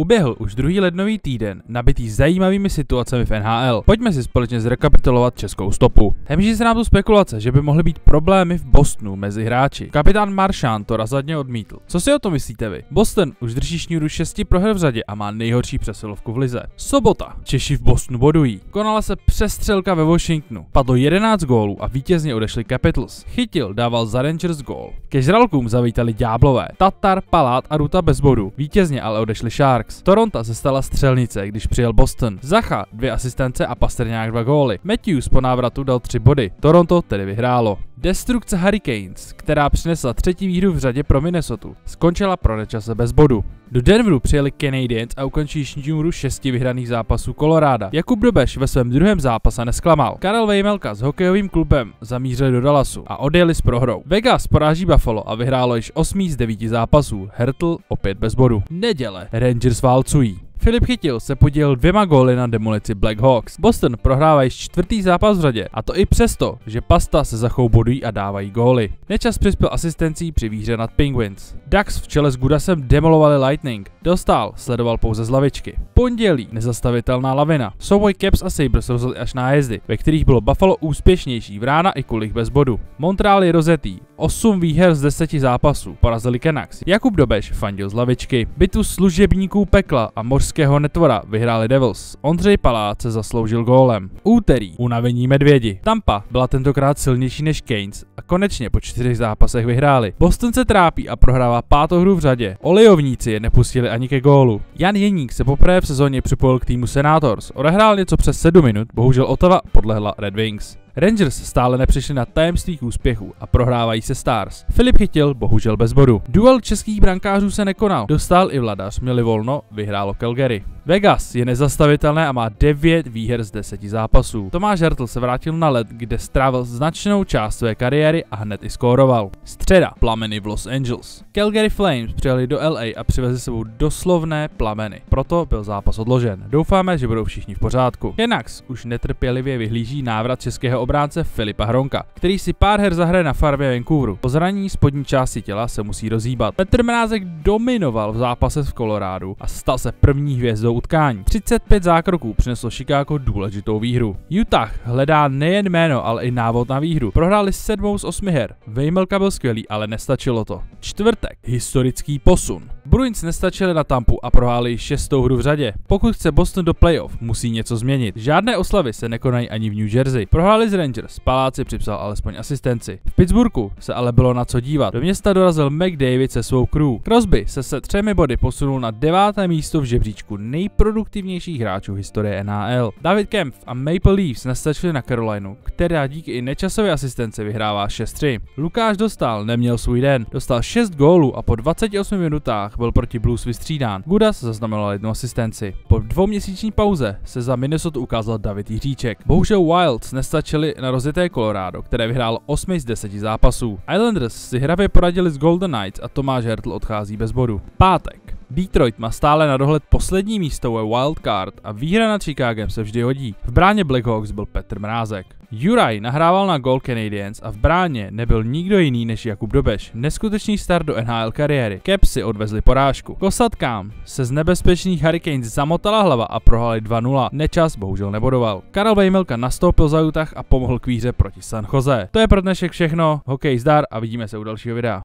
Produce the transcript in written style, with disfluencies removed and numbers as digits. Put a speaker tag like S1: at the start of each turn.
S1: Uběhl už druhý lednový týden, nabitý zajímavými situacemi v NHL. Pojďme si společně zrekapitulovat českou stopu. Hemží se nám tu spekulace, že by mohly být problémy v Bostonu mezi hráči. Kapitán Marchand to razadně odmítl. Co si o to myslíte vy? Boston už drží šňůru 6 proher v řadě a má nejhorší přesilovku v lize. Sobota. Češi v Bostonu bodují. Konala se přestřelka ve Washingtonu. Padlo 11 gólů a vítězně odešli Capitals. Chytil dával za Rangers gól. Ke žralkům zavítali ďáblové. Tatar, Palát a Ruta bez bodu. Vítězně ale odešli Sharks. Toronto se stala střelnice, když přijel Boston. Zacha 2 asistence a Pastrňák 2 góly. Matthews po návratu dal 3 body. Toronto tedy vyhrálo. Destrukce Hurricanes, která přinesla 3. výhru v řadě pro Minnesota, skončila pro nečase bez bodu. Do Denveru přijeli Canadiens a ukončí šňůru 6 vyhraných zápasů Colorada. Jakub Dobeš ve svém druhém zápase nesklamal. Karel Vejmelka s hokejovým klubem zamířili do Dallasu a odjeli s prohrou. Vegas poráží Buffalo a vyhrálo již 8 z 9 zápasů. Hertl opět bez bodu. Neděle. Rangers válcují. Filip Chytil se podílel 2 góly na demolici Black Hawks. Boston prohrává již 4. zápas v řadě, a to i přesto, že Pasta se Zachou bodují a dávají góly. Nečas přispěl asistencí při výhře nad Penguins. Ducks v čele s Gudasem demolovali Lightning. Dostal sledoval pouze z lavičky. Pondělí nezastavitelná lavina. Souboj Caps a Sabres rozhodli až nájezdy, ve kterých bylo Buffalo úspěšnější, Vrána i Kulich bez bodu. Montreal je rozetý. 8 výher z 10 zápasů. Porazili Canucks. Jakub Dobeš fandil z lavičky. Bitvu služebníků pekla a mořského netvora vyhráli Devils. Ondřej Palác se zasloužil gólem. Úterý. Unavení medvědi. Tampa byla tentokrát silnější než Canes a konečně po 4 zápasech vyhráli. Boston se trápí a prohrává 5. hru v řadě. Olejovníci je nepustili ani ke gólu. Jan Jeník se poprvé v sezóně připojil k týmu Senators. Odehrál něco přes 7 minut, bohužel Ottawa podlehla Red Wings. Rangers stále nepřišli na tajemství úspěchů a prohrávají se Stars. Filip Chytil bohužel bez bodu. Duel českých brankářů se nekonal. Dostal i Vladař, měli volno, vyhrálo Calgary. Vegas je nezastavitelné a má 9 výher z 10 zápasů. Tomáš Hertl se vrátil na led, kde strávil značnou část své kariéry a hned i skóroval. Středa. Plameny v Los Angeles. Calgary Flames přijeli do LA a přivezli sebou doslovné plameny. Proto byl zápas odložen. Doufáme, že budou všichni v pořádku. Canucks už netrpělivě vyhlíží návrat českého obránce Filipa Hronka, který si pár her zahraje na farmě Vancouveru. Po zranění spodní části těla se musí rozhýbat. Petr Mrázek dominoval v zápase v Colorádu a stal se první hvězdou utkání. 35 zákroků přineslo Chicago důležitou výhru. Utah hledá nejen jméno, ale i návod na výhru. Prohráli 7 z 8 her. Vejmelka byl skvělý, ale nestačilo to. Čtvrtek. Historický posun. Bruins nestačili na Tampu a prohráli 6. hru v řadě. Pokud chce Boston do playoff, musí něco změnit. Žádné oslavy se nekonají ani v New Jersey. Prohráli z Rangers, Paláci připsal alespoň asistenci. V Pittsburghu se ale bylo na co dívat. Do města dorazil McDavid se svou crew. Crosby se 3 body posunul na 9. místo v žebříčku nejproduktivnějších hráčů historie NHL. David Kempf a Maple Leafs nestačili na Carolinu, která díky i nečasové asistenci vyhrává 6-3. Lukáš Dostál neměl svůj den. Dostal 6 gólů a po 28 minutách byl proti Blues vystřídán. Gudas zaznamenal 1 asistenci. Po 2měsíční pauze se za Minnesota ukázal David Jiříček. Bohužel Wilds nestačili na rozjeté Colorado, které vyhrálo 8 z 10 zápasů. Islanders si hravě poradili s Golden Knights a Tomáš Hertl odchází bez bodu. Pátek. Detroit má stále na dohled poslední místo ve Wild Card a výhra nad Chicagem se vždy hodí. V bráně Black Hawks byl Petr Mrázek. Juraj nahrával na gól Canadiens a v bráně nebyl nikdo jiný než Jakub Dobeš. Neskutečný start do NHL kariéry. Caps si odvezli porážku. Kosatkám se z nebezpečných Hurricanes zamotala hlava a prohráli 2-0. Nečas bohužel nebodoval. Karel Vejmelka nastoupil za Utah a pomohl k výhře proti San Jose. To je pro dnešek všechno. Hokej zdar a vidíme se u dalšího videa.